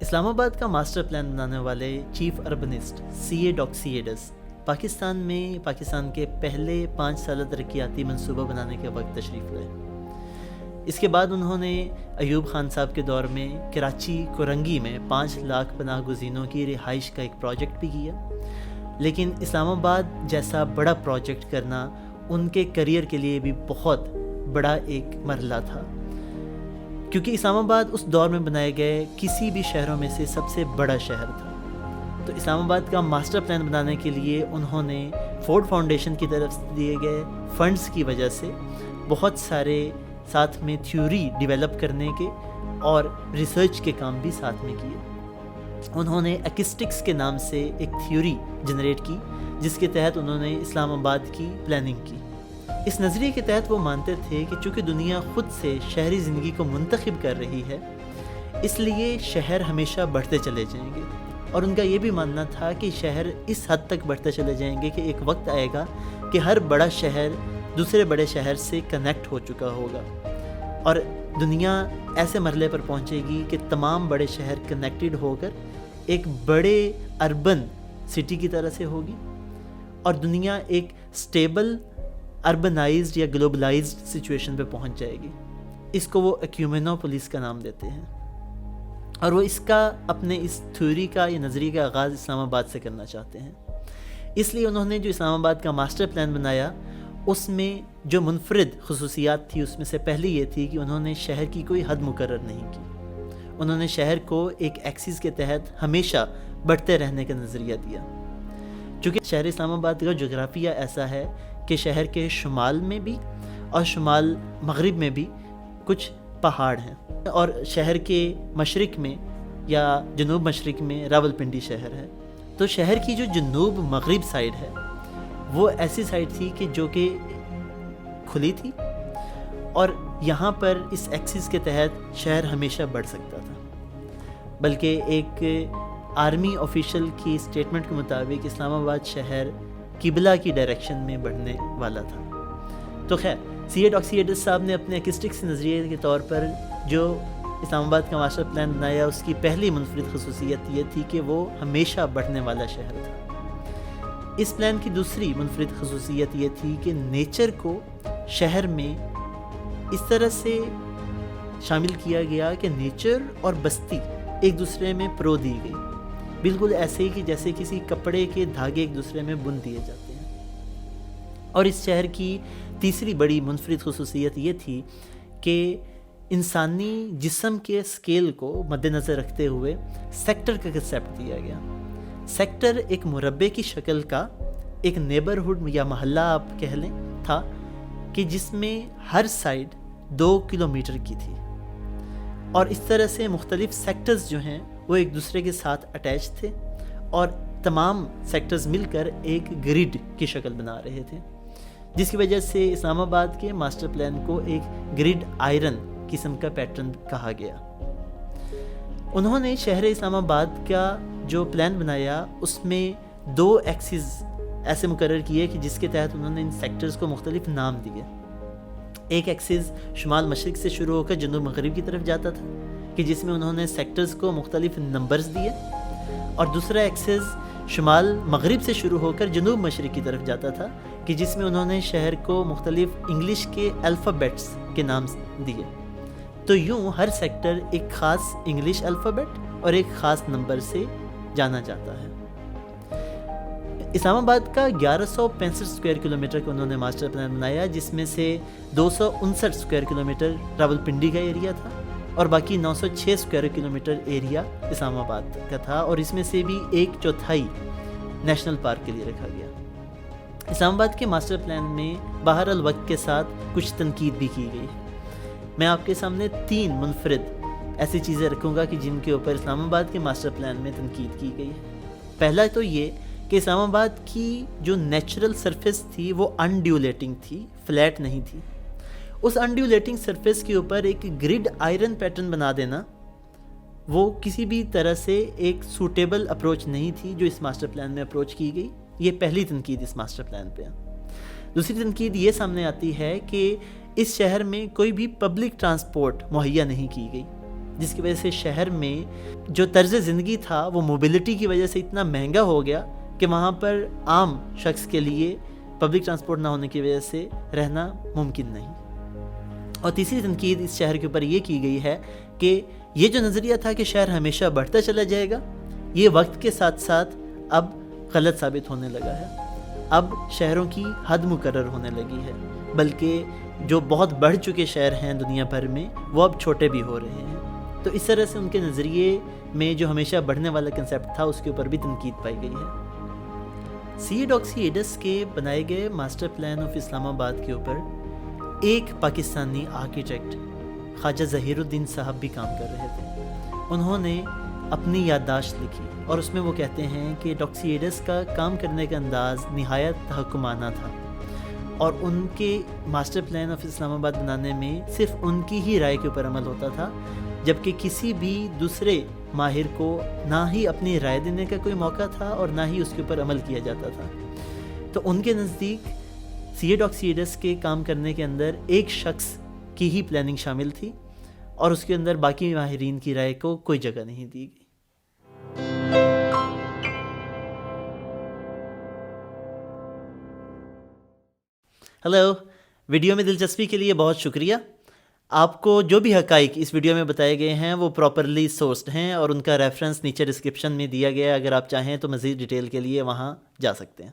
اسلام آباد کا master plan بنانے والے چیف اربنسٹ سی اے ڈاکسیڈس پاکستان کے پہلے 5 سالہ ترقیاتی منصوبہ بنانے کے وقت تشریف لائے۔ اس کے بعد انہوں نے ایوب خان صاحب کے دور میں کراچی کورنگی میں 5 لاکھ پناہ گزینوں کی رہائش کا ایک پروجیکٹ بھی کیا، لیکن اسلام آباد جیسا بڑا پروجیکٹ کرنا ان کے کریئر کے لیے بھی بہت بڑا ایک مرحلہ تھا، کیونکہ اسلام آباد اس دور میں بنائے گئے کسی بھی شہروں میں سے سب سے بڑا شہر تھا۔ تو اسلام آباد کا ماسٹر پلان بنانے کے لیے انہوں نے فورڈ فاؤنڈیشن کی طرف سے دیے گئے فنڈز کی وجہ سے بہت سارے ساتھ میں تھیوری ڈیولپ کرنے کے اور ریسرچ کے کام بھی ساتھ میں کیے۔ انہوں نے ایکسٹکس کے نام سے ایک تھیوری جنریٹ کی، جس کے تحت انہوں نے اسلام آباد کی پلاننگ کی۔ اس نظریے کے تحت وہ مانتے تھے کہ چونکہ دنیا خود سے شہری زندگی کو منتخب کر رہی ہے، اس لیے شہر ہمیشہ بڑھتے چلے جائیں گے، اور ان کا یہ بھی ماننا تھا کہ شہر اس حد تک بڑھتے چلے جائیں گے کہ ایک وقت آئے گا کہ ہر بڑا شہر دوسرے بڑے شہر سے کنیکٹ ہو چکا ہوگا، اور دنیا ایسے مرحلے پر پہنچے گی کہ تمام بڑے شہر کنیکٹڈ ہو کر ایک بڑے اربن سٹی کی طرح سے ہوگی، اور دنیا ایک سٹیبل اربنائزڈ یا گلوبلائزڈ سچویشن پہ پہنچ جائے گی۔ اس کو وہ ایکیومینوپولیس کا نام دیتے ہیں، اور وہ اس کا اپنے اس تھیوری کا یا نظریے کا آغاز اسلام آباد سے کرنا چاہتے ہیں۔ اس لیے انہوں نے جو اسلام آباد کا ماسٹر پلان بنایا، اس میں جو منفرد خصوصیات تھی، اس میں سے پہلی یہ تھی کہ انہوں نے شہر کی کوئی حد مقرر نہیں کی۔ انہوں نے شہر کو ایک ایکسس کے تحت ہمیشہ بڑھتے رہنے کا نظریہ دیا، چونکہ شہر اسلام آباد کا جغرافیہ ایسا ہے کہ شہر کے شمال میں بھی اور شمال مغرب میں بھی کچھ پہاڑ ہیں، اور شہر کے مشرق میں یا جنوب مشرق میں راولپنڈی شہر ہے۔ تو شہر کی جو جنوب مغرب سائڈ ہے، وہ ایسی سائڈ تھی کہ جو کہ کھلی تھی، اور یہاں پر اس ایکسس کے تحت شہر ہمیشہ بڑھ سکتا تھا، بلکہ ایک آرمی آفیشل کی اسٹیٹمنٹ کے مطابق اسلام آباد شہر قبلہ کی ڈائریکشن میں بڑھنے والا تھا۔ تو خیر، سی اے ڈاکسیڈس صاحب نے اپنے ایکسٹکس نظریے کے طور پر جو اسلام آباد کا ماسٹر پلان بنایا، اس کی پہلی منفرد خصوصیت یہ تھی کہ وہ ہمیشہ بڑھنے والا شہر تھا۔ اس پلان کی دوسری منفرد خصوصیت یہ تھی کہ نیچر کو شہر میں اس طرح سے شامل کیا گیا کہ نیچر اور بستی ایک دوسرے میں پرو دی گئی، بالکل ایسے ہی کہ جیسے کسی کپڑے کے دھاگے ایک دوسرے میں بن دیے جاتے ہیں۔ اور اس شہر کی تیسری بڑی منفرد خصوصیت یہ تھی کہ انسانی جسم کے سکیل کو مد نظر رکھتے ہوئے سیکٹر کا کنسیپٹ دیا گیا۔ سیکٹر ایک مربع کی شکل کا ایک نیبرہڈ یا محلہ آپ کہہ لیں تھا، کہ جس میں ہر سائڈ 2 کلومیٹر کی تھی، اور اس طرح سے مختلف سیکٹرز جو ہیں وہ ایک دوسرے کے ساتھ اٹیچ تھے، اور تمام سیکٹرز مل کر ایک گریڈ کی شکل بنا رہے تھے، جس کی وجہ سے اسلام آباد کے ماسٹر پلان کو ایک گریڈ آئرن قسم کا پیٹرن کہا گیا۔ انہوں نے شہر اسلام آباد کا جو پلان بنایا، اس میں 2 ایکسز ایسے مقرر کیے کہ جس کے تحت انہوں نے ان سیکٹرز کو مختلف نام دیے۔ ایک ایکسز شمال مشرق سے شروع ہو کر جنوب مغرب کی طرف جاتا تھا، کہ جس میں انہوں نے سیکٹرز کو مختلف نمبرز دیے، اور دوسرا ایکسس شمال مغرب سے شروع ہو کر جنوب مشرق کی طرف جاتا تھا، کہ جس میں انہوں نے شہر کو مختلف انگلش کے الفابیٹس کے نام دیے۔ تو یوں ہر سیکٹر ایک خاص انگلش الفابیٹ اور ایک خاص نمبر سے جانا جاتا ہے۔ اسلام آباد کا 1165 اسکوائر کلومیٹر کا انہوں نے ماسٹر پلان بنایا، جس میں سے 259 اسکوائر کلومیٹر راولپنڈی کا ایریا تھا، اور باقی 906 اسکوائر کلومیٹر ایریا اسلام آباد کا تھا، اور اس میں سے بھی 1/4 نیشنل پارک کے لیے رکھا گیا۔ اسلام آباد کے ماسٹر پلان میں بہرحال وقت کے ساتھ کچھ تنقید بھی کی گئی۔ میں آپ کے سامنے 3 منفرد ایسی چیزیں رکھوں گا کہ جن کے اوپر اسلام آباد کے ماسٹر پلان میں تنقید کی گئی ہے۔ پہلا تو یہ کہ اسلام آباد کی جو نیچرل سرفیس تھی وہ انڈیولیٹنگ تھی، فلیٹ نہیں تھی۔ اس انڈیولیٹنگ سرفیس کے اوپر ایک گریڈ آئرن پیٹرن بنا دینا، وہ کسی بھی طرح سے ایک سوٹیبل اپروچ نہیں تھی جو اس ماسٹر پلان میں اپروچ کی گئی۔ یہ پہلی تنقید اس ماسٹر پلان پہ۔ دوسری تنقید یہ سامنے آتی ہے کہ اس شہر میں کوئی بھی پبلک ٹرانسپورٹ مہیا نہیں کی گئی، جس کی وجہ سے شہر میں جو طرز زندگی تھا وہ موبلٹی کی وجہ سے اتنا مہنگا ہو گیا کہ وہاں پر عام شخص کے لیے پبلک ٹرانسپورٹ نہ ہونے کی وجہ سے رہنا ممکن نہیں. اور تیسری تنقید اس شہر کے اوپر یہ کی گئی ہے کہ یہ جو نظریہ تھا کہ شہر ہمیشہ بڑھتا چلا جائے گا، یہ وقت کے ساتھ ساتھ اب غلط ثابت ہونے لگا ہے. اب شہروں کی حد مقرر ہونے لگی ہے، بلکہ جو بہت بڑھ چکے شہر ہیں دنیا بھر میں وہ اب چھوٹے بھی ہو رہے ہیں. تو اس طرح سے ان کے نظریے میں جو ہمیشہ بڑھنے والا کنسیپٹ تھا اس کے اوپر بھی تنقید پائی گئی ہے. سی اے ڈاکسیڈس کے بنائے گئے ماسٹر پلان آف اسلام آباد کے اوپر ایک پاکستانی آرکیٹیکٹ خواجہ ظہیر الدین صاحب بھی کام کر رہے تھے. انہوں نے اپنی یادداشت لکھی اور اس میں وہ کہتے ہیں کہ ڈاکسیڈس کا کام کرنے کا انداز نہایت تحکمانہ تھا اور ان کے ماسٹر پلان آف اسلام آباد بنانے میں صرف ان کی ہی رائے کے اوپر عمل ہوتا تھا، جبکہ کسی بھی دوسرے ماہر کو نہ ہی اپنی رائے دینے کا کوئی موقع تھا اور نہ ہی اس کے اوپر عمل کیا جاتا تھا. تو ان کے نزدیک سی اے ڈاکسیڈس کے کام کرنے کے اندر ایک شخص کی ہی پلاننگ شامل تھی اور اس کے اندر باقی ماہرین کی رائے کو کوئی جگہ نہیں دی گئی. ہیلو، ویڈیو میں دلچسپی کے لیے بہت شکریہ. آپ کو جو بھی حقائق اس ویڈیو میں بتائے گئے ہیں وہ پراپرلی سورسڈ ہیں اور ان کا ریفرنس نیچے ڈسکرپشن میں دیا گیا ہے. اگر آپ چاہیں تو مزید ڈیٹیل کے لیے وہاں جا سکتے ہیں.